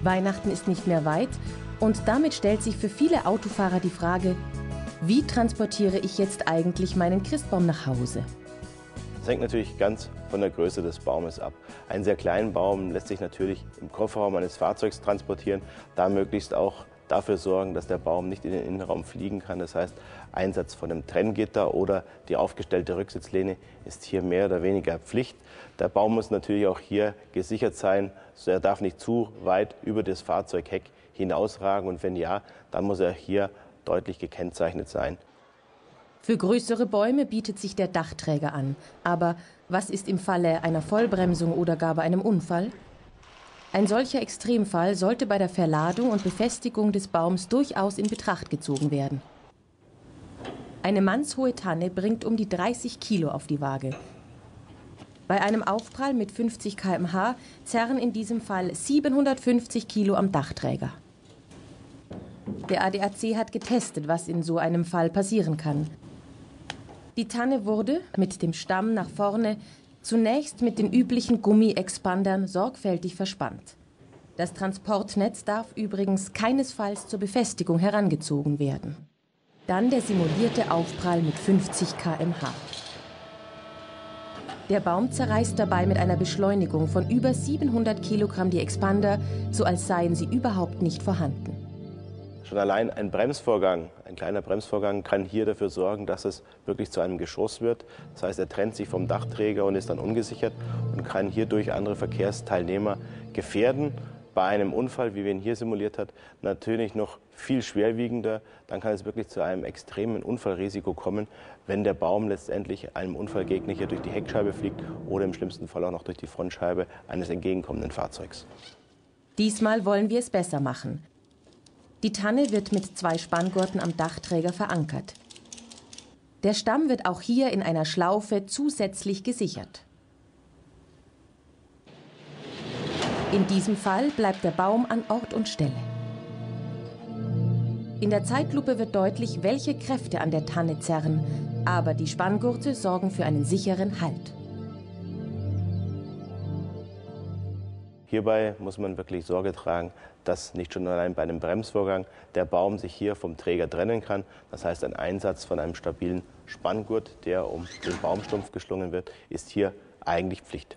Weihnachten ist nicht mehr weit und damit stellt sich für viele Autofahrer die Frage, wie transportiere ich jetzt eigentlich meinen Christbaum nach Hause? Das hängt natürlich ganz von der Größe des Baumes ab. Einen sehr kleinen Baum lässt sich natürlich im Kofferraum eines Fahrzeugs transportieren, da möglichst auch dafür sorgen, dass der Baum nicht in den Innenraum fliegen kann. Das heißt, Einsatz von einem Trenngitter oder die aufgestellte Rücksitzlehne ist hier mehr oder weniger Pflicht. Der Baum muss natürlich auch hier gesichert sein. Er darf nicht zu weit über das Fahrzeugheck hinausragen und wenn ja, dann muss er hier deutlich gekennzeichnet sein. Für größere Bäume bietet sich der Dachträger an. Aber was ist im Falle einer Vollbremsung oder gar bei einem Unfall? Ein solcher Extremfall sollte bei der Verladung und Befestigung des Baums durchaus in Betracht gezogen werden. Eine mannshohe Tanne bringt um die 30 Kilo auf die Waage. Bei einem Aufprall mit 50 km/h zerren in diesem Fall 750 Kilo am Dachträger. Der ADAC hat getestet, was in so einem Fall passieren kann. Die Tanne wurde mit dem Stamm nach vorne zunächst mit den üblichen Gummi-Expandern sorgfältig verspannt. Das Transportnetz darf übrigens keinesfalls zur Befestigung herangezogen werden. Dann der simulierte Aufprall mit 50 km/h. Der Baum zerreißt dabei mit einer Beschleunigung von über 700 Kilogramm die Expander, so als seien sie überhaupt nicht vorhanden. Schon allein ein Bremsvorgang, ein kleiner Bremsvorgang kann hier dafür sorgen, dass es wirklich zu einem Geschoss wird. Das heißt, er trennt sich vom Dachträger und ist dann ungesichert und kann hierdurch andere Verkehrsteilnehmer gefährden. Bei einem Unfall, wie wir ihn hier simuliert hat, natürlich noch viel schwerwiegender. Dann kann es wirklich zu einem extremen Unfallrisiko kommen, wenn der Baum letztendlich einem Unfallgegner hier durch die Heckscheibe fliegt oder im schlimmsten Fall auch noch durch die Frontscheibe eines entgegenkommenden Fahrzeugs. Diesmal wollen wir es besser machen. Die Tanne wird mit 2 Spanngurten am Dachträger verankert. Der Stamm wird auch hier in einer Schlaufe zusätzlich gesichert. In diesem Fall bleibt der Baum an Ort und Stelle. In der Zeitlupe wird deutlich, welche Kräfte an der Tanne zerren, aber die Spanngurte sorgen für einen sicheren Halt. Hierbei muss man wirklich Sorge tragen, dass nicht schon allein bei einem Bremsvorgang der Baum sich hier vom Träger trennen kann. Das heißt, ein Einsatz von einem stabilen Spanngurt, der um den Baumstumpf geschlungen wird, ist hier eigentlich Pflicht.